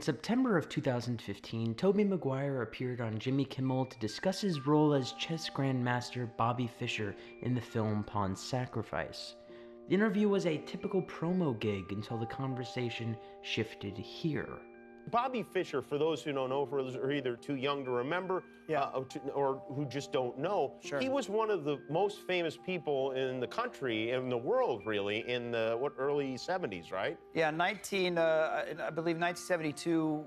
In September of 2015, Tobey Maguire appeared on Jimmy Kimmel to discuss his role as chess grandmaster Bobby Fischer in the film Pawn Sacrifice. The interview was a typical promo gig until the conversation shifted here. Bobby Fischer, for those who don't know, for those who are either too young to remember or who just don't know, he was one of the most famous people in the country, in the world, really, in the, early 70s, right? Yeah, I believe 1972,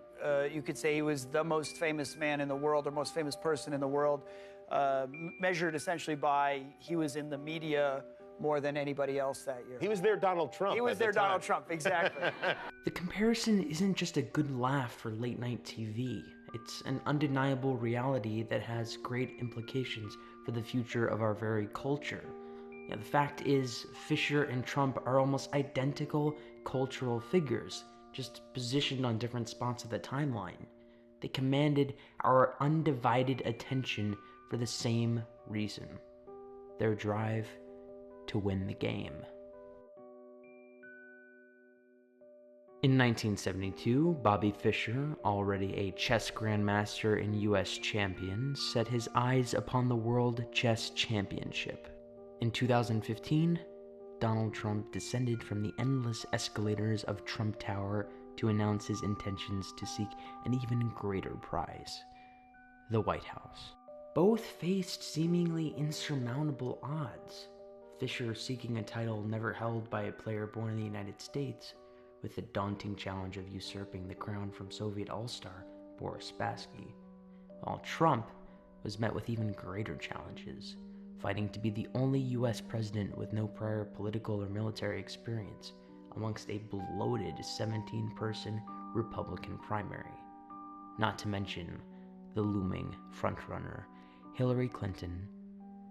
you could say he was the most famous man in the world, or most famous person in the world, measured essentially by he was in the media more than anybody else that year. He was their Donald Trump. He was their Donald Trump, exactly. The comparison isn't just a good laugh for late-night TV. It's an undeniable reality that has great implications for the future of our very culture. The fact is, Fischer and Trump are almost identical cultural figures, just positioned on different spots of the timeline. They commanded our undivided attention for the same reason: their drive to win the game. In 1972, Bobby Fischer, already a chess grandmaster and US champion, set his eyes upon the World Chess Championship. In 2015, Donald Trump descended from the endless escalators of Trump Tower to announce his intentions to seek an even greater prize: the White House. Both faced seemingly insurmountable odds. Fischer seeking a title never held by a player born in the United States, with the daunting challenge of usurping the crown from Soviet all-star Boris Spassky, while Trump was met with even greater challenges, fighting to be the only US president with no prior political or military experience amongst a bloated 17-person Republican primary. Not to mention the looming frontrunner, Hillary Clinton,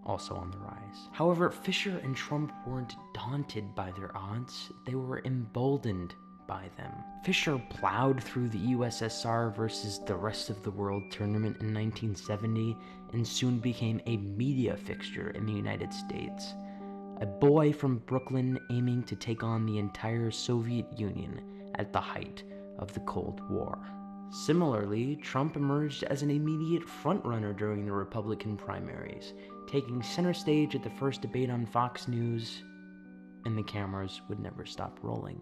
also on the rise. However, Fischer and Trump weren't daunted by their odds, they were emboldened by them. Fischer plowed through the USSR versus the rest of the world tournament in 1970 and soon became a media fixture in the United States. A boy from Brooklyn aiming to take on the entire Soviet Union at the height of the Cold War. Similarly, Trump emerged as an immediate frontrunner during the Republican primaries, taking center stage at the first debate on Fox News, and the cameras would never stop rolling.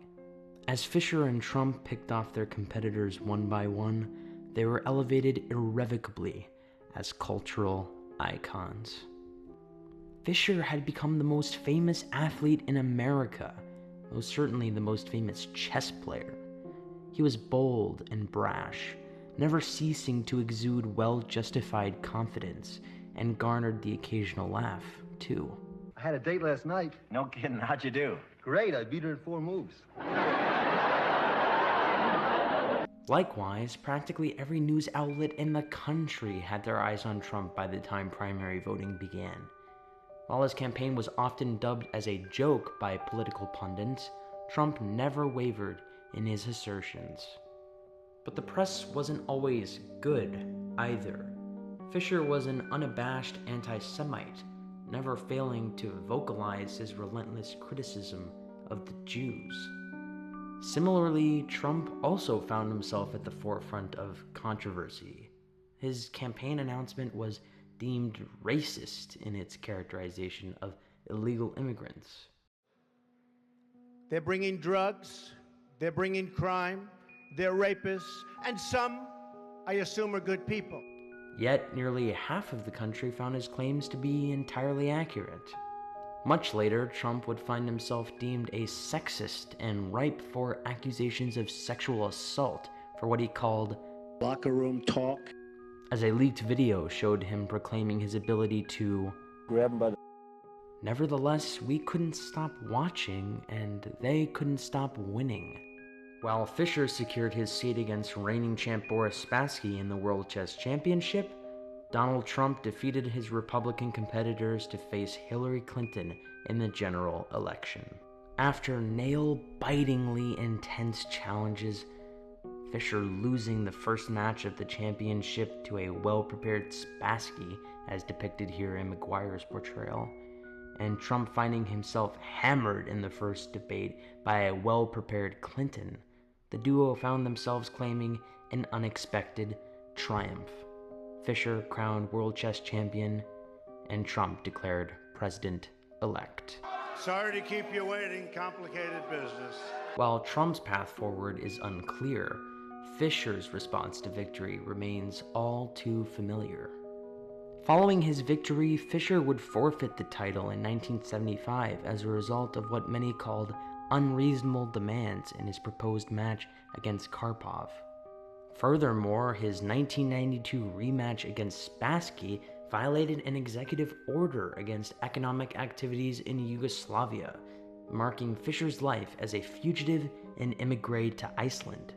As Fischer and Trump picked off their competitors one by one, they were elevated irrevocably as cultural icons. Fischer had become the most famous athlete in America, most certainly the most famous chess player. He was bold and brash, never ceasing to exude well-justified confidence, and garnered the occasional laugh, too. I had a date last night. No kidding, how'd you do? Great, I beat her in 4 moves. Likewise, practically every news outlet in the country had their eyes on Trump by the time primary voting began. While his campaign was often dubbed as a joke by political pundits, Trump never wavered in his assertions. But the press wasn't always good, either. Fischer was an unabashed anti-Semite, never failing to vocalize his relentless criticism of the Jews. Similarly, Trump also found himself at the forefront of controversy. His campaign announcement was deemed racist in its characterization of illegal immigrants. They're bringing drugs, they're bringing crime, they're rapists, and some, I assume, are good people. Yet, nearly half of the country found his claims to be entirely accurate. Much later, Trump would find himself deemed a sexist and ripe for accusations of sexual assault for what he called locker room talk, as a leaked video showed him proclaiming his ability to grab him by the... Nevertheless, we couldn't stop watching, and they couldn't stop winning. While Fischer secured his seat against reigning champ Boris Spassky in the World Chess Championship, Donald Trump defeated his Republican competitors to face Hillary Clinton in the general election. After nail-bitingly intense challenges, Fischer losing the first match of the championship to a well-prepared Spassky, as depicted here in Maguire's portrayal, and Trump finding himself hammered in the first debate by a well-prepared Clinton, the duo found themselves claiming an unexpected triumph. Fischer crowned world chess champion, and Trump declared president-elect. Sorry to keep you waiting, complicated business. While Trump's path forward is unclear, Fischer's response to victory remains all too familiar. Following his victory, Fischer would forfeit the title in 1975 as a result of what many called unreasonable demands in his proposed match against Karpov. Furthermore, his 1992 rematch against Spassky violated an executive order against economic activities in Yugoslavia, marking Fischer's life as a fugitive and immigrant to Iceland.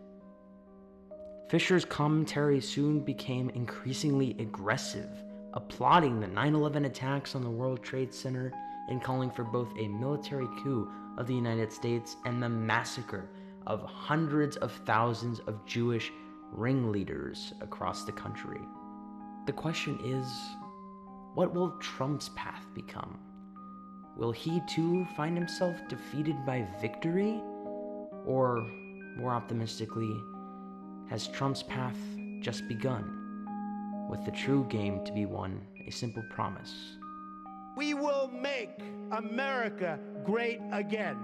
Fischer's commentary soon became increasingly aggressive, applauding the 9/11 attacks on the World Trade Center and calling for both a military coup of the United States and the massacre of hundreds of thousands of Jewish ringleaders across the country. The question is, what will Trump's path become? Will he too find himself defeated by victory? Or, more optimistically, has Trump's path just begun, with the true game to be won a simple promise? We will make America great again.